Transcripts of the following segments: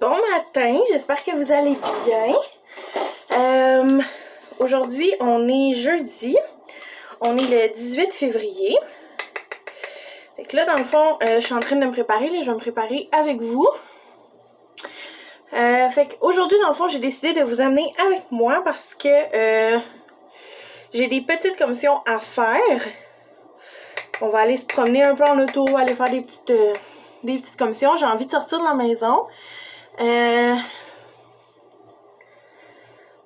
Bon matin, j'espère que vous allez bien. Aujourd'hui, on est jeudi. On est le 18 février. Fait que là, dans le fond, je suis en train de me préparer. Là, je vais me préparer avec vous. Fait qu'aujourd'hui, dans le fond, j'ai décidé de vous amener avec moi parce que j'ai des petites commissions à faire. On va aller se promener un peu en auto, aller faire des petites commissions. J'ai envie de sortir de la maison.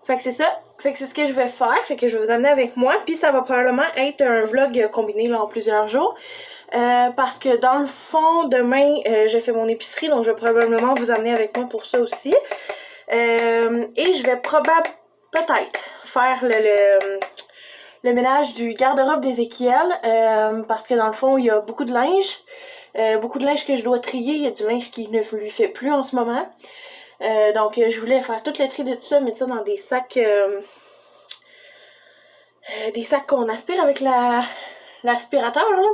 Fait que c'est ça. Fait que c'est ce que je vais faire. Fait que je vais vous amener avec moi. Puis ça va probablement être un vlog combiné là, en plusieurs jours. Parce que dans le fond, demain, je fais mon épicerie. Donc je vais probablement vous amener avec moi pour ça aussi. Et je vais peut-être faire le ménage du garde-robe d'Ézéchiel. Parce que dans le fond, il y a beaucoup de linge. Beaucoup de linge que je dois trier. Il y a du linge qui ne lui fait plus en ce moment. Donc je voulais faire tout le tri de tout ça, mettre ça dans des sacs qu'on aspire avec l'aspirateur là.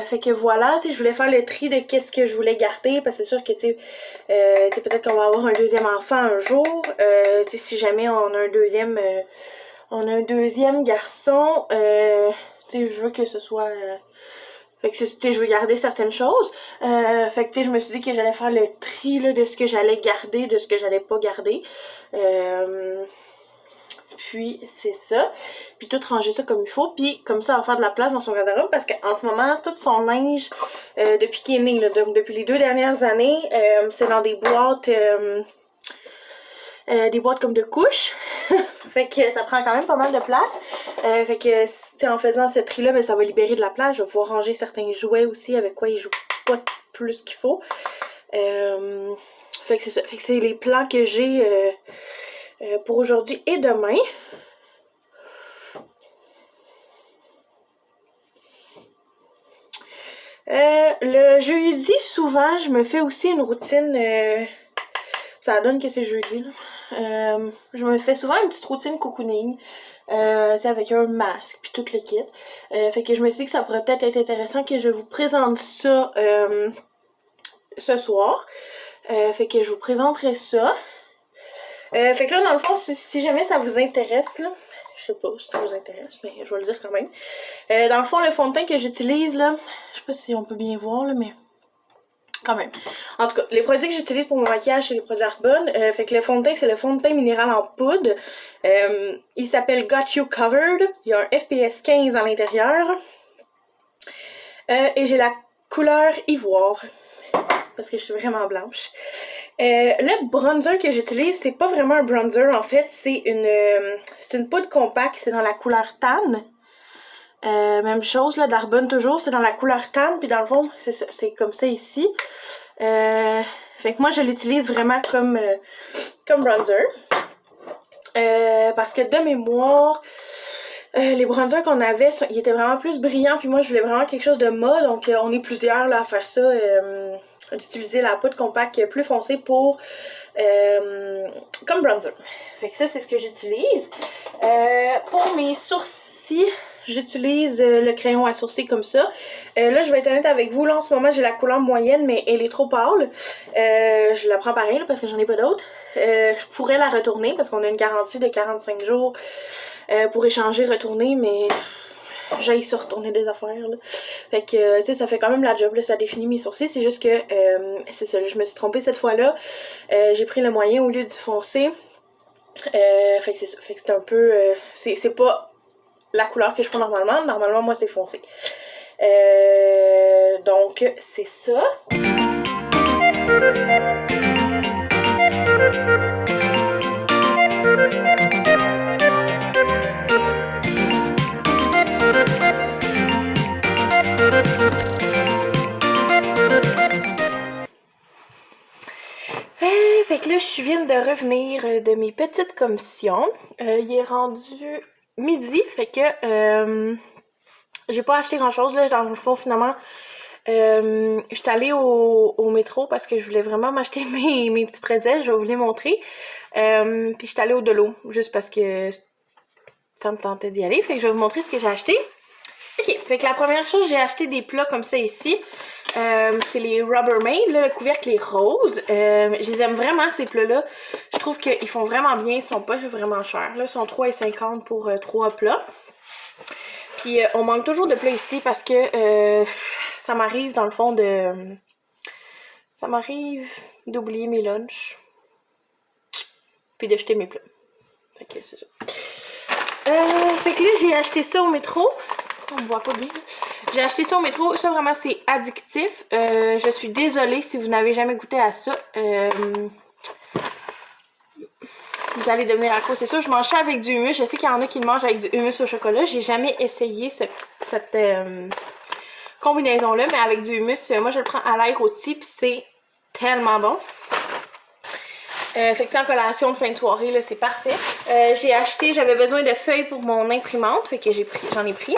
Fait que voilà, je voulais faire le tri de qu'est-ce que je voulais garder, parce que c'est sûr que peut-être qu'on va avoir un deuxième enfant un jour. Si jamais on a un deuxième garçon, je veux que ce soit fait que je veux garder certaines choses. Fait que je me suis dit que j'allais faire le tri là, de ce que j'allais garder, de ce que j'allais pas garder. Puis c'est ça. Puis tout ranger ça comme il faut. Puis comme ça, on va faire de la place dans son garde-robe. Parce qu'en ce moment, tout son linge, depuis qu'il est né, là, donc depuis les 2 dernières années, c'est dans des boîtes comme de couches. Fait que ça prend quand même pas mal de place. Fait que en faisant ce tri là, ben, ça va libérer de la place. Je vais pouvoir ranger certains jouets aussi avec quoi ils jouent pas plus qu'il faut. Fait que c'est ça. Fait que c'est les plans que j'ai pour aujourd'hui et demain. Le jeudi, souvent, je me fais aussi une routine. Ça donne que c'est jeudi, là. Je me fais souvent une petite routine cocooning. Avec un masque puis tout le kit. Fait que je me suis dit que ça pourrait peut-être être intéressant que je vous présente ça ce soir. Fait que je vous présenterai ça. Fait que là, dans le fond, si jamais ça vous intéresse, là, je sais pas si ça vous intéresse, mais je vais le dire quand même. Dans le fond, le fond de teint que j'utilise, là, je sais pas si on peut bien voir, là, mais quand même. En tout cas, les produits que j'utilise pour mon maquillage, c'est les produits Arbonne. Fait que le fond de teint, c'est le fond de teint minéral en poudre. Il s'appelle Got You Covered. Il y a un FPS 15 à l'intérieur. Et j'ai la couleur ivoire. Parce que je suis vraiment blanche. Le bronzer que j'utilise, c'est pas vraiment un bronzer en fait. C'est une poudre compacte. C'est dans la couleur tan. Même chose là, d'Arbonne toujours, c'est dans la couleur tan, puis dans le fond, c'est comme ça ici. Fait que moi, je l'utilise vraiment comme bronzer. Parce que de mémoire, les bronzers qu'on avait, ils étaient vraiment plus brillants, puis moi, je voulais vraiment quelque chose de mode, donc on est plusieurs là à faire ça, d'utiliser la poudre compacte plus foncée pour comme bronzer. Fait que ça, c'est ce que j'utilise. Pour mes sourcils, j'utilise le crayon à sourcils comme ça. Là, je vais être honnête avec vous. Là, en ce moment, j'ai la couleur moyenne, mais elle est trop pâle. Je la prends pareil, là, parce que j'en ai pas d'autres. Je pourrais la retourner, parce qu'on a une garantie de 45 jours pour échanger, retourner, mais j'aille se retourner des affaires, là. Fait que, tu sais, ça fait quand même la job, là, ça définit mes sourcils. C'est juste que, c'est ça, je me suis trompée cette fois-là. J'ai pris le moyen au lieu du foncé. Fait que c'est ça. Fait que c'est un peu... c'est pas la couleur que je prends normalement. Normalement, moi, c'est foncé. Donc, c'est ça. Fait que là, je viens de revenir de mes petites commissions. Il est rendu midi, fait que j'ai pas acheté grand chose là. Dans le fond, finalement, je suis allée au métro parce que je voulais vraiment m'acheter mes petits pretzels. Je vais vous les montrer. Puis je suis allée au Delo, juste parce que ça me tentait d'y aller. Fait que je vais vous montrer ce que j'ai acheté. Ok, fait que la première chose, j'ai acheté des plats comme ça ici. C'est les Rubbermaid, là, le couvercle est rose. Je les aime vraiment, ces plats-là. Je trouve qu'ils font vraiment bien, ils sont pas vraiment chers. Là, ils sont 3,50 pour 3 plats. Puis on manque toujours de plats ici parce que ça m'arrive dans le fond de... Ça m'arrive d'oublier mes lunchs. Puis d'acheter mes plats. Fait que c'est ça. Fait que là, j'ai acheté ça au métro. On me voit pas bien. J'ai acheté ça au métro. Ça, vraiment, c'est addictif. Je suis désolée si vous n'avez jamais goûté à ça. Vous allez devenir accro, c'est sûr. Je mange ça avec du hummus. Je sais qu'il y en a qui le mangent avec du hummus au chocolat. J'ai jamais essayé cette combinaison-là, mais avec du hummus, moi, je le prends à l'air rôti, puis c'est tellement bon. Fait que en collation de fin de soirée, là, c'est parfait. J'ai acheté, j'avais besoin de feuilles pour mon imprimante, fait que j'en ai pris.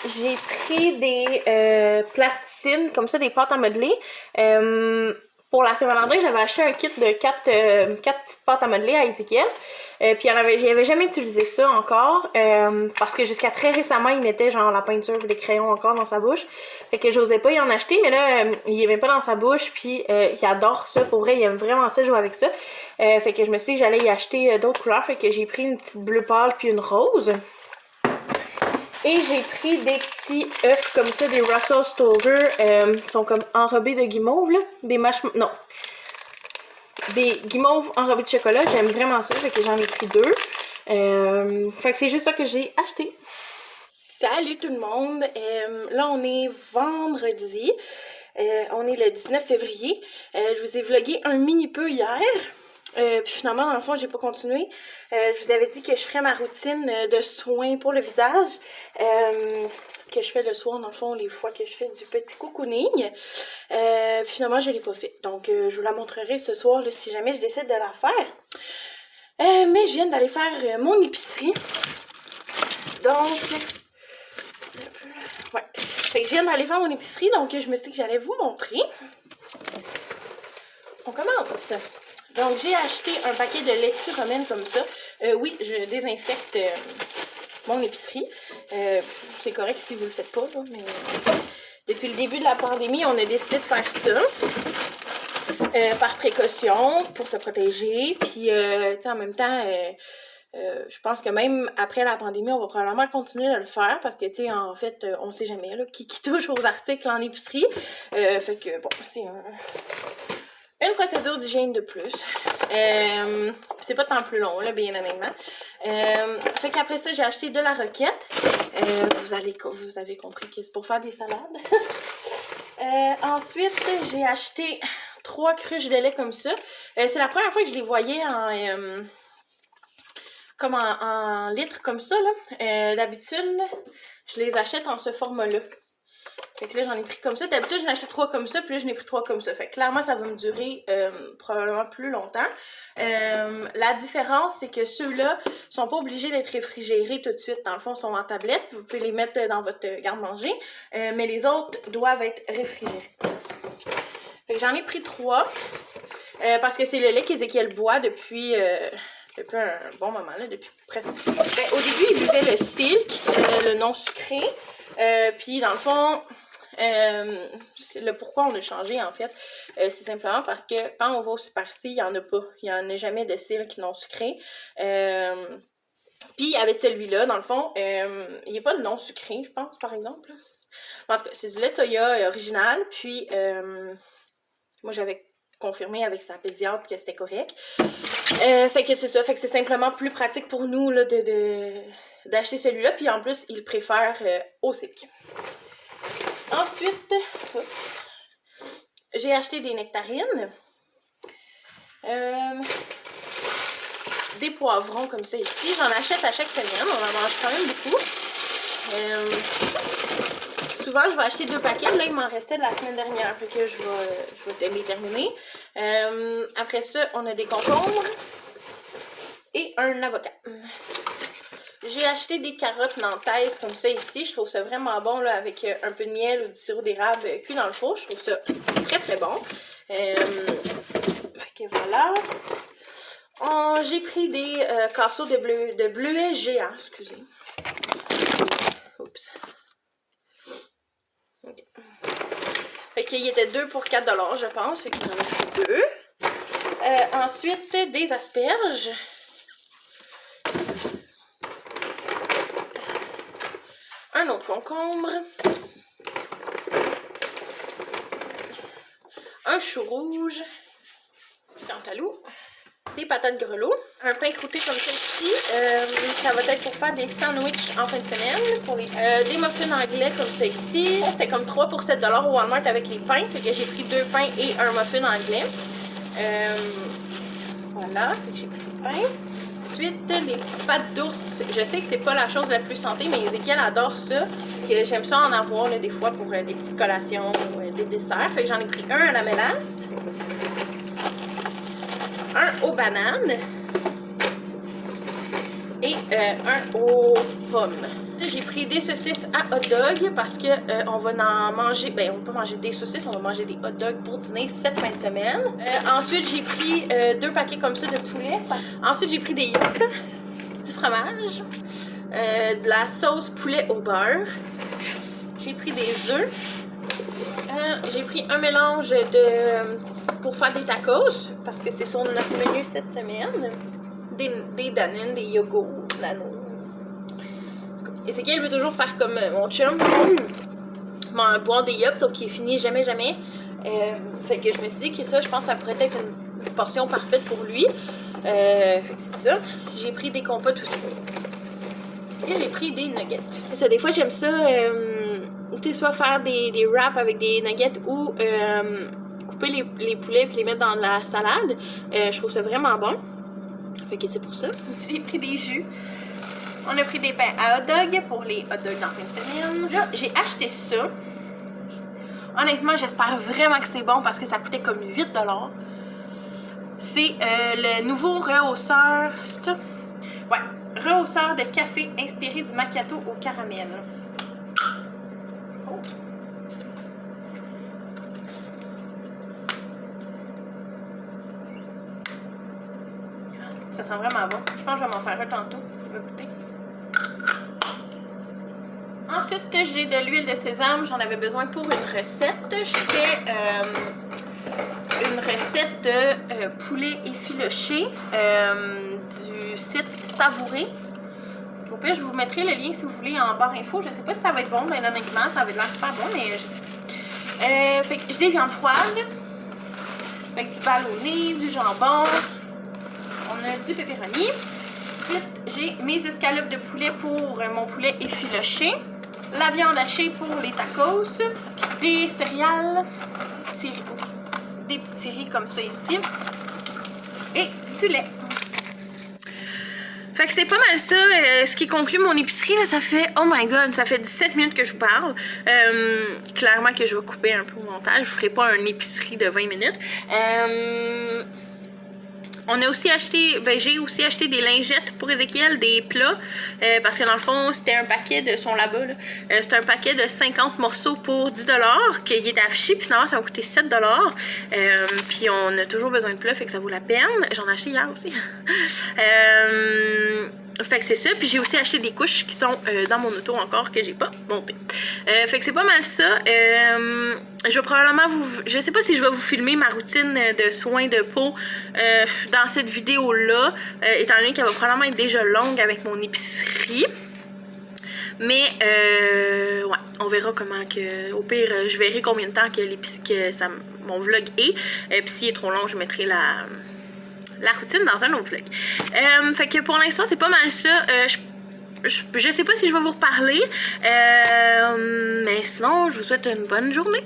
J'ai pris des plasticines, comme ça, des pâtes à modeler. Pour la Saint-Valentin, j'avais acheté un kit de 4 petites pâtes à modeler à Ezekiel. Puis j'avais jamais utilisé ça encore. Parce que jusqu'à très récemment, il mettait genre la peinture ou des crayons encore dans sa bouche. Fait que j'osais pas y en acheter. Mais là, il aimait pas dans sa bouche. Puis il adore ça. Pour vrai, il aime vraiment ça, jouer avec ça. Fait que je me suis dit que j'allais y acheter d'autres couleurs. Fait que j'ai pris une petite bleu pâle puis une rose. Et j'ai pris des petits œufs comme ça, des Russell Stover. Ils sont comme enrobés de guimauve, là. Des non. Des guimauves enrobés de chocolat. J'aime vraiment ça, fait que j'en ai pris 2. Fait que c'est juste ça que j'ai acheté. Salut tout le monde! Là, on est vendredi. On est le 19 février. Je vous ai vlogué un mini peu hier. Puis finalement, dans le fond, j'ai pas continué. Je vous avais dit que je ferais ma routine de soins pour le visage. Que je fais le soir, dans le fond, les fois que je fais du petit cocooning. Puis finalement, je l'ai pas fait. Donc, je vous la montrerai ce soir, là, si jamais je décide de la faire. Mais je viens d'aller faire mon épicerie. Donc... ouais. Fait que je viens d'aller faire mon épicerie, donc je me suis dit que j'allais vous montrer. On commence. Donc, j'ai acheté un paquet de laitue romaine comme ça. Oui, je désinfecte mon épicerie. C'est correct si vous le faites pas, là, mais depuis le début de la pandémie, on a décidé de faire ça. Par précaution, pour se protéger. Puis, en même temps, je pense que même après la pandémie, on va probablement continuer de le faire parce que, tu sais, en fait, on sait jamais là, qui touche aux articles en épicerie. Fait que, bon, c'est une procédure d'hygiène de plus. C'est pas tant plus long, là, bien honnêtement. Fait qu'après ça, j'ai acheté de la roquette. Vous avez compris que c'est pour faire des salades. Ensuite, j'ai acheté 3 cruches de lait comme ça. C'est la première fois que je les voyais en litres comme ça, là. D'habitude, je les achète en ce format-là. Fait que là, j'en ai pris comme ça. D'habitude, j'en achète 3 comme ça, puis là, j'en ai pris 3 comme ça. Fait que clairement, ça va me durer probablement plus longtemps. La différence, c'est que ceux-là sont pas obligés d'être réfrigérés tout de suite. Dans le fond, ils sont en tablette. Vous pouvez les mettre dans votre garde-manger. Mais les autres doivent être réfrigérés. Fait que j'en ai pris 3. Parce que c'est le lait qu'Ézéchiel boit depuis un bon moment, là, depuis presque... au début, il buvait le Silk, le non sucré. Puis, dans le fond... le pourquoi on a changé en fait, c'est simplement parce que quand on va au Super C, il n'y en a pas. Il n'y en a jamais de Silk non sucré. Puis il y avait celui-là, dans le fond, il n'y a pas de non sucré, je pense, par exemple. Parce que c'est du lait soya original, puis moi j'avais confirmé avec sa pédiatre que c'était correct. Fait que c'est ça, fait que c'est simplement plus pratique pour nous là, d'acheter celui-là, puis en plus, il préfère au Silk. Ensuite, j'ai acheté des nectarines, des poivrons comme ça ici. J'en achète à chaque semaine, on en mange quand même beaucoup. Souvent, je vais acheter 2 paquets. Là, il m'en restait de la semaine dernière, fait que je vais les terminer. Après ça, on a des concombres et un avocat. J'ai acheté des carottes nantaises comme ça ici. Je trouve ça vraiment bon là, avec un peu de miel ou du sirop d'érable cuit dans le four. Je trouve ça très très bon. Fait que voilà. J'ai pris des casseaux de bleuets géants. Excusez. Oups. Okay. Fait qu'il était 2 pour 4 $, je pense. Fait qu'il en a pris 2. Ensuite, des asperges. Un autre concombre. Un chou rouge. Cantalou. Des patates grelots. Un pain croûté comme celle-ci. Ça va être pour faire des sandwichs en fin de semaine. Pour les, des muffins anglais comme celle-ci. C'était comme 3 pour 7 $ au Walmart avec les pains. Fait que j'ai pris 2 pains et un muffin anglais. Voilà. Fait que j'ai pris des pains. Ensuite, les pâtes d'ours. Je sais que c'est pas la chose la plus santé, mais Ézéchiel adore ça. J'aime ça en avoir là, des fois pour des petites collations ou des desserts. Fait que j'en ai pris un à la mélasse. Un aux bananes. Et un aux pommes. J'ai pris des saucisses à hot dog parce que on va en manger. Ben, on va pas manger des saucisses, on va manger des hot dogs pour dîner cette fin de semaine. Ensuite, j'ai pris 2 paquets comme ça de poulet. Ensuite, j'ai pris des yolks, du fromage, de la sauce poulet au beurre. J'ai pris des œufs. J'ai pris un mélange pour faire des tacos parce que c'est sur notre menu cette semaine. Des Danone, des yogourts, Nano. Ézéchiel veut toujours faire comme mon chum, boire des yops, sauf qu'il finit jamais. Fait que je me suis dit que ça, je pense que ça pourrait être une portion parfaite pour lui. Fait que c'est ça. J'ai pris des compotes aussi. Et j'ai pris des nuggets. Ça, des fois, j'aime ça, soit faire des wraps avec des nuggets ou couper les poulets et les mettre dans la salade. Je trouve ça vraiment bon. Fait que c'est pour ça. J'ai pris des jus. On a pris des pains à hot dog pour les hot dogs dans fin de semaine. Là, j'ai acheté ça. Honnêtement, j'espère vraiment que c'est bon parce que ça coûtait comme 8 $. C'est le nouveau rehausseur. C'est ça? Ouais. Rehausseur de café inspiré du macchiato au caramel. Oh. Ça sent vraiment bon. Je pense que je vais m'en faire un tantôt. Je vais goûter. Ensuite, j'ai de l'huile de sésame. J'en avais besoin pour une recette. J'étais une recette de poulet effiloché du site Savouré. Au pire, je vous mettrai le lien si vous voulez en barre info. Je sais pas si ça va être bon, mais honnêtement, ça va être l'air super bon. Mais fait que j'ai des viandes froides. Avec du ballonné, du jambon. On a du pepperoni. Ensuite, j'ai mes escalopes de poulet pour mon poulet effiloché. La viande hachée pour les tacos. Des céréales. Des petits riz comme ça ici. Et du lait. Fait que c'est pas mal ça, ce qui conclut mon épicerie, là, ça fait, oh my god, ça fait 17 minutes que je vous parle. Clairement que je vais couper un peu au montage, je ferai pas une épicerie de 20 minutes. On a aussi acheté, j'ai aussi acheté des lingettes pour Ézéchiel, des plats, parce que dans le fond, c'était un paquet de son là-bas, là. C'était un paquet de 50 morceaux pour 10 $, qui était affiché, puis finalement, ça m'a coûté 7 $. Puis on a toujours besoin de plats, fait que ça vaut la peine. J'en ai acheté hier aussi. Fait que c'est ça, puis j'ai aussi acheté des couches qui sont dans mon auto encore, que j'ai pas montées. Fait que c'est pas mal ça. Je vais probablement je sais pas si je vais vous filmer ma routine de soins de peau dans cette vidéo-là, étant donné qu'elle va probablement être déjà longue avec mon épicerie. Mais ouais, on verra comment que. Au pire, je verrai combien de temps que mon vlog est. Puis s'il est trop long, je mettrai la routine dans un autre vlog. Fait que pour l'instant, c'est pas mal ça. Je sais pas si je vais vous reparler. Mais sinon, je vous souhaite une bonne journée.